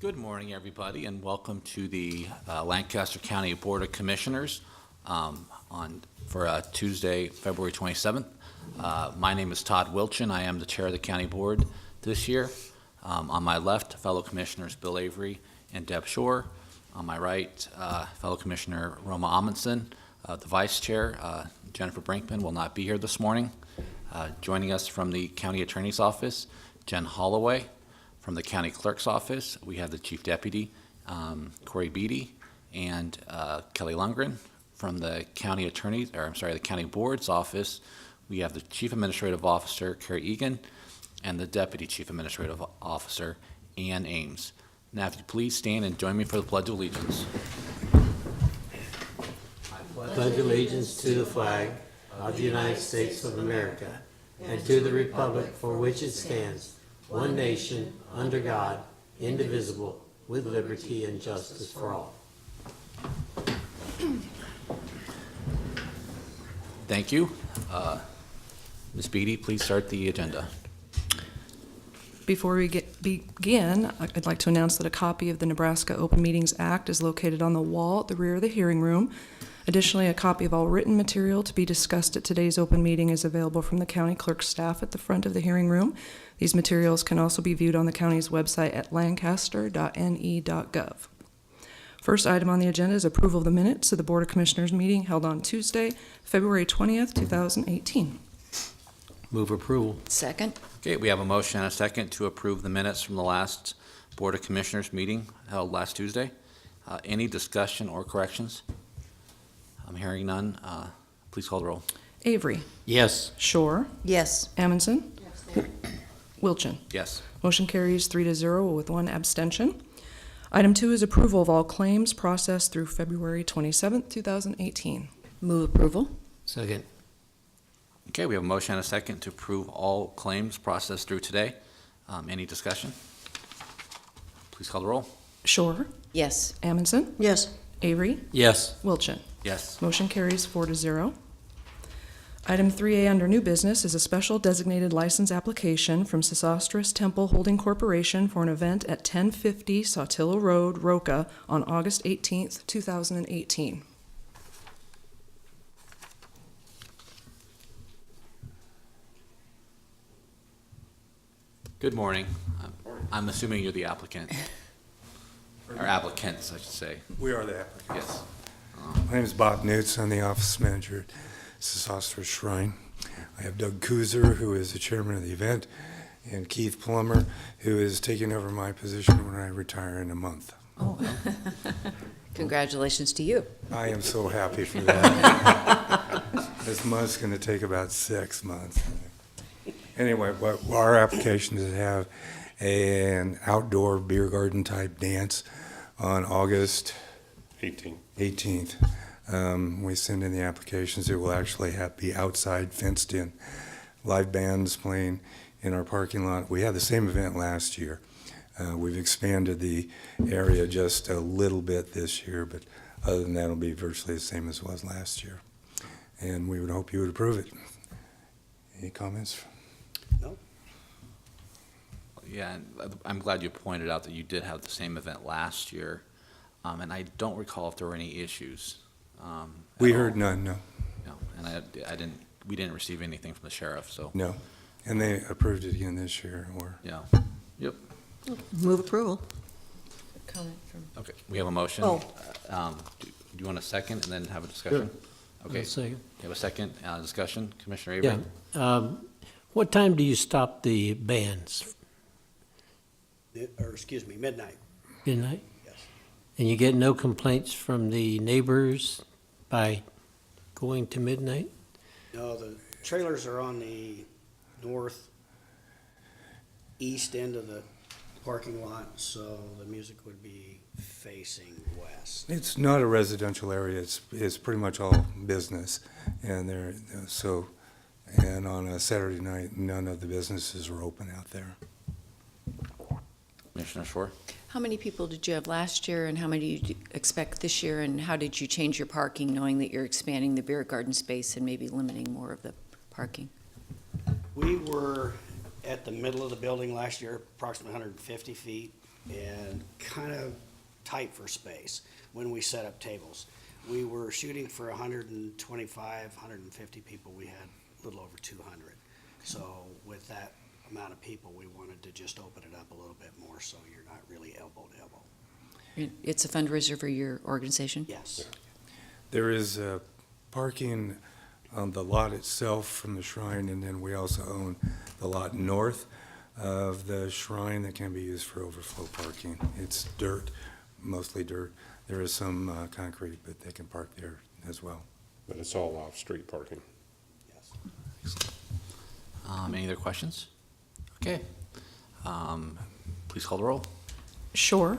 Good morning, everybody, and welcome to the Lancaster County Board of Commissioners for Tuesday, February 27th. My name is Todd Wilchin. I am the chair of the county board this year. On my left, fellow commissioners Bill Avery and Deb Shore. On my right, fellow commissioner Roma Amundsen. The vice chair, Jennifer Brinkman, will not be here this morning. Joining us from the county attorney's office, Jen Holloway. From the county clerk's office, we have the chief deputy, Corey Beatty, and Kelly Lundgren. From the county the county board's office, we have the chief administrative officer, Carrie Egan, and the deputy chief administrative officer, Ann Ames. Now, if you please stand and join me for the Pledge of Allegiance. I pledge allegiance to the flag of the United States of America and to the republic for which it stands, one nation, under God, indivisible, with liberty and justice for all. Thank you. Ms. Beatty, please start the agenda. Before we begin, I'd like to announce that a copy of the Nebraska Open Meetings Act is located on the wall at the rear of the hearing room. Additionally, a copy of all written material to be discussed at today's open meeting is available from the county clerk's staff at the front of the hearing room. These materials can also be viewed on the county's website at lancaster.ne.gov. First item on the agenda is approval of the minutes of the Board of Commissioners meeting held on Tuesday, February 20th, 2018. Move approval. Second. Okay, we have a motion and a second to approve the minutes from the last Board of Commissioners meeting held last Tuesday. Any discussion or corrections? I'm hearing none. Please call the roll. Avery. Yes. Shore. Yes. Amundsen. Wilchin. Yes. Motion carries 3-0 with one abstention. Item 2 is approval of all claims processed through February 27th, 2018. Move approval. Second. Okay, we have a motion and a second to approve all claims processed through today. Any discussion? Please call the roll. Shore. Yes. Amundsen. Yes. Avery. Yes. Wilchin. Yes. Motion carries 4-0. Item 3A under new business is a special designated license application from Sesostris Temple Holding Corporation for an event at 1050 Sautillo Road, Roca, on August 18th, 2018. Good morning. I'm assuming you're the applicant. Or applicants, I should say. We are the applicants. Yes. My name is Bob Newtz. I'm the office manager at Sesostris Shrine. I have Doug Kuzer, who is the chairman of the event, and Keith Plummer, who is taking over my position when I retire in a month. Oh. Congratulations to you. I am so happy for that. This month's going to take about 6 months. Anyway, what our application is to have an outdoor beer garden type dance on August 18th. We send in the applications. It will actually be outside, fenced in, live bands playing in our parking lot. We had the same event last year. We've expanded the area just a little bit this year, but other than that, it'll be virtually the same as it was last year. And we would hope you would approve it. Any comments? No. Yeah, and I'm glad you pointed out that you did have the same event last year, and I don't recall if there were any issues. We at heard all. none, no. No, and we didn't receive anything from the sheriff, so. No. And they approved it again this year, or? Yeah. Yep. Move approval. Comment from. Okay, we have a motion. Oh. Do you want a second and then have a discussion? Okay. Second. You have a second discussion, Commissioner Avery? Yeah. What time do you stop the bands? Midnight. Midnight? Yes. And you get no complaints from the neighbors by going to midnight? No, the trailers are on the northeast end of the parking lot, so the music would be facing west. It's not a residential area. It's pretty much all business, and and on a Saturday night, none of the businesses are open out there. Commissioner Shore? How many people did you have last year, and how many do you expect this year, and how did you change your parking, knowing that you're expanding the beer garden space and maybe limiting more of the parking? We were at the middle of the building last year, approximately 150 feet. and kind of tight for space when we set up tables. We were shooting for 125, 150 people. We had a little over 200. So with that amount of people, we wanted to just open it up a little bit more so you're not really elbow to elbow. It's a fundraiser for your organization? Yes. There is parking on the lot itself from the shrine, and then we also own the lot north of the shrine that can be used for overflow parking. It's dirt, mostly dirt. There is some concrete, but they can park there as well. But it's all off-street parking. Yes. Any other questions? Okay. Please call the roll. Shore,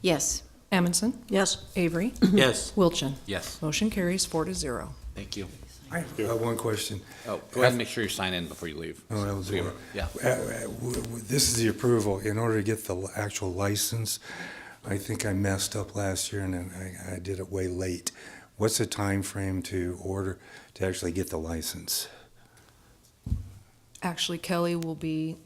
Yes. Amundson, Yes. Avery, Yes. Wilchin. Yes, Motion carries 4-0. thank you. I have one question. Oh, go ahead and make sure you sign in before you leave. Oh, I'll do it. Yeah. This is the approval. In order to get the actual license, I think I messed up last year and I did it way late. What's the time frame to actually get the license? Actually, Kelly will be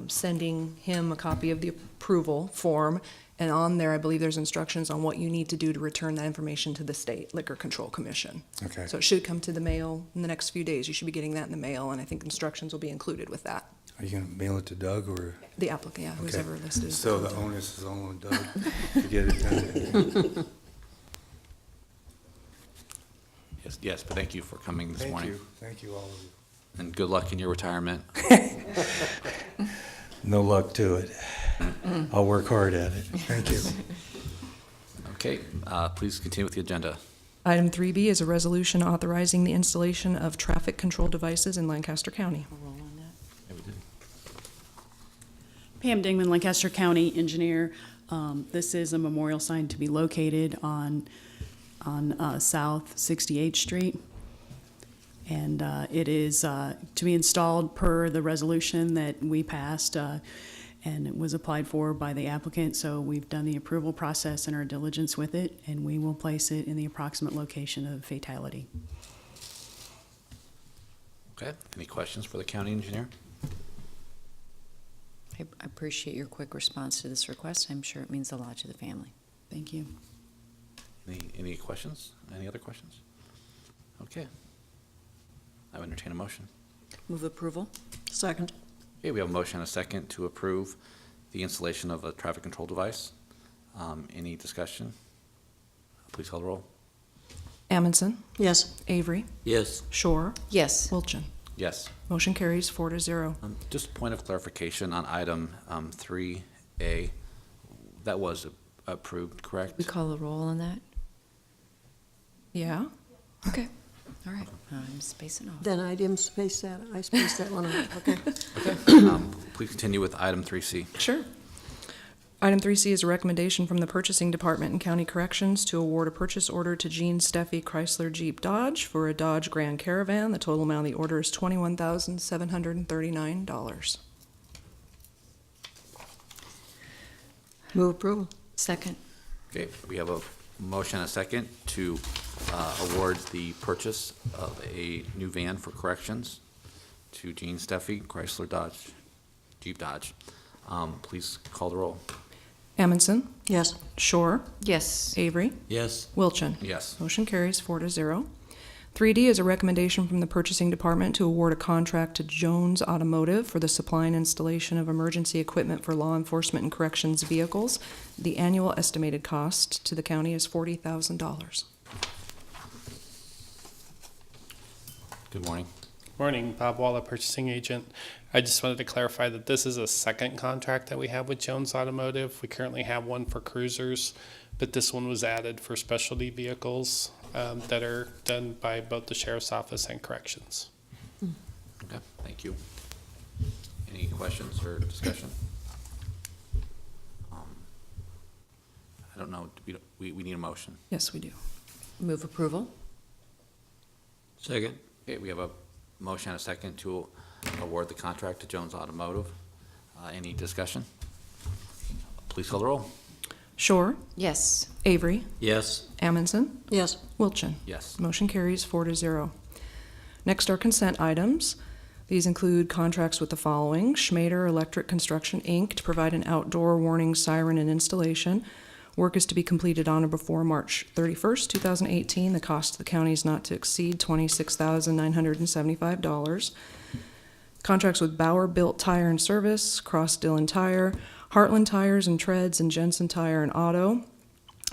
sending him a copy of the approval form, and on there, I believe there's instructions on what you need to do to return that information to the State Liquor Control Commission. Okay. So it should come to the mail in the next few days. You should be getting that in the mail, and I think instructions will be included with that. Are you going to mail it to Doug or? The applicant, yeah, who's Okay. ever listed. as So the contact. onus is all on Doug to get it done. Yes, but thank you for coming this morning. Thank you, all of you. And good luck in your retirement. No luck to it. I'll work hard at it. Thank you. Okay, please continue with the agenda. Item 3B is a resolution authorizing the installation of traffic control devices in Lancaster County. A roll on that? Yeah, we did. Pam Dingman, Lancaster County Engineer. This is a memorial sign to be located on South 68th Street. And it is to be installed per the resolution that we passed, and it was applied for by the applicant. So we've done the approval process and our diligence with it, and we will place it in the approximate location of fatality. Okay, any questions for the county engineer? I appreciate your quick response to this request. I'm sure it means a lot to the family. Thank you. Any questions? Any other questions? Okay. I would entertain a motion. Move approval? Second. Okay, we have a motion and a second to approve the installation of a traffic control device. Any discussion? Please call the roll. Amundson, Yes. Avery, Yes. Shore, Yes. Wilchin. Yes. Motion carries 4-0. Just a point of clarification on item 3A. That was approved, correct? We call a roll on that? Yeah? Okay. All right. I'm spacing off. Then I didn't space that, I spaced that one out, okay. Please continue with item 3C. Sure. Item 3C is a recommendation from the Purchasing Department and County Corrections to award a purchase order to Gene Steffi Chrysler Jeep Dodge for a Dodge Grand Caravan. The total amount of the order is $21,739. Move approval. Second. Okay, we have a motion and a second to award the purchase of a new van for corrections to Gene Steffi, Chrysler Dodge, Jeep Dodge. Please call the roll. Amundson, Yes. Shore, Yes. Avery, Yes. Wilchin. Yes. Motion carries 4-0. 3D is a recommendation from the Purchasing Department to award a contract to Jones Automotive for the supply and installation of emergency equipment for law enforcement and corrections vehicles. The annual estimated cost to the county is $40,000. Good morning. Morning, Bob Walla, purchasing agent. I just wanted to clarify that this is a second contract that we have with Jones Automotive. We currently have one for cruisers, but this one was added for specialty vehicles that are done by both the sheriff's office and corrections. Okay, thank you. Any questions or discussion? I don't know, we need a motion. Yes, we do. Move approval? Second. Okay, we have a motion and a second to award the contract to Jones Automotive. Any discussion? Please call the roll. Shore, Yes. Avery, Yes. Amundson, Yes. Wilchin. Yes. Motion carries 4-0. Next are consent items. These include contracts with the following: Schmader Electric Construction, Inc., to provide an outdoor warning siren and installation. Work is to be completed on or before March 31st, 2018. The cost to the county is not to exceed $26,975. Contracts with Bauer Built Tire and Service, Cross Dillon Tire, Heartland Tires and Treads, and Jensen Tire and Auto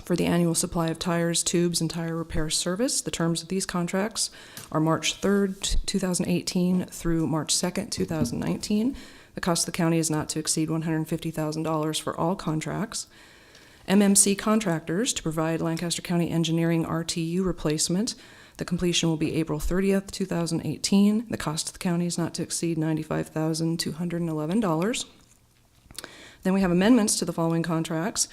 for the annual supply of tires, tubes, and tire repair service. The terms of these contracts are March 3rd, 2018 through March 2nd, 2019. The cost of the county is not to exceed $150,000 for all contracts. MMC Contractors to provide Lancaster County Engineering RTU replacement. The completion will be April 30th, 2018. The cost of the county is not to exceed $95,211. Then we have amendments to the following contracts,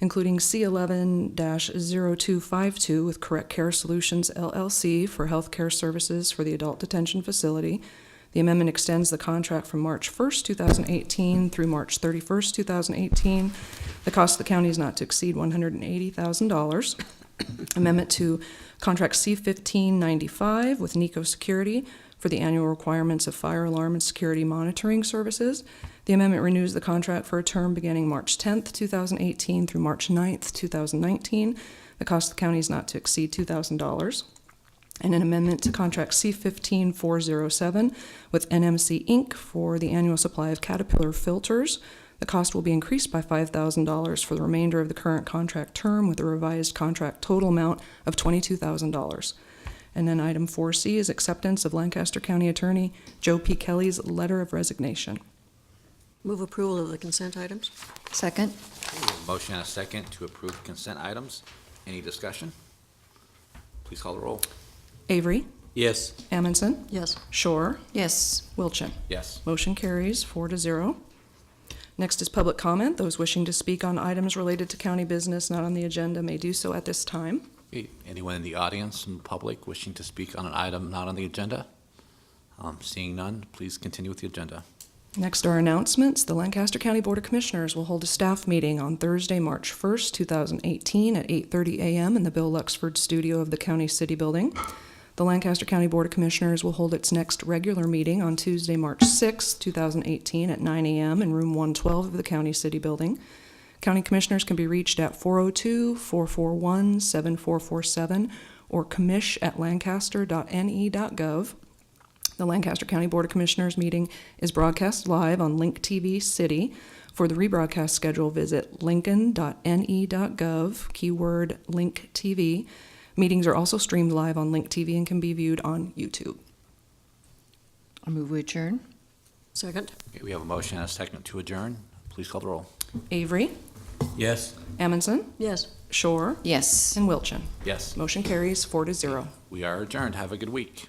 including C11-0252 with Correct Care Solutions LLC for healthcare services for the adult detention facility. The amendment extends the contract from March 1st, 2018 through March 31st, 2018. The cost of the county is not to exceed $180,000. Amendment to contract C1595 with Nico Security for the annual requirements of fire alarm and security monitoring services. The amendment renews the contract for a term beginning March 10th, 2018 through March 9th, 2019. The cost of the county is not to exceed $2,000. And an amendment to contract C15407 with NMC Inc. for the annual supply of Caterpillar filters. The cost will be increased by $5,000 for the remainder of the current contract term with a revised contract total amount of $22,000. And then item 4C is acceptance of Lancaster County Attorney Joe P. Kelly's letter of resignation. Move approval of the consent items. Second? Motion and a second to approve consent items. Any discussion? Please call the roll. Avery, Yes. Amundson, Yes. Shore, Yes. Wilchin. Yes. Motion carries 4-0. Next is public comment. Those wishing to speak on items related to county business not on the agenda may do so at this time. Okay, anyone in the audience and public wishing to speak on an item not on the agenda? Seeing none, please continue with the agenda. Next are announcements. The Lancaster County Board of Commissioners will hold a staff meeting on Thursday, March 1st, 2018 at 8:30 a.m. in the Bill Luxford studio of the County City Building. The Lancaster County Board of Commissioners will hold its next regular meeting on Tuesday, March 6th, 2018 at 9 a.m. in room 112 of the County City Building. County Commissioners can be reached at 402-441-7447 or commish@lancaster.ne.gov. The Lancaster County Board of Commissioners meeting is broadcast live on Link TV City. For the rebroadcast schedule, visit lincoln.ne.gov, keyword Link TV. Meetings are also streamed live on Link TV and can be viewed on YouTube. I move we adjourn. Second. Okay, we have a motion and a second to adjourn. Please call the roll. Avery, Yes. Amundson, Yes. Shore, Yes. and Wilchin. Yes. Motion carries 4-0. We are adjourned. Have a good week.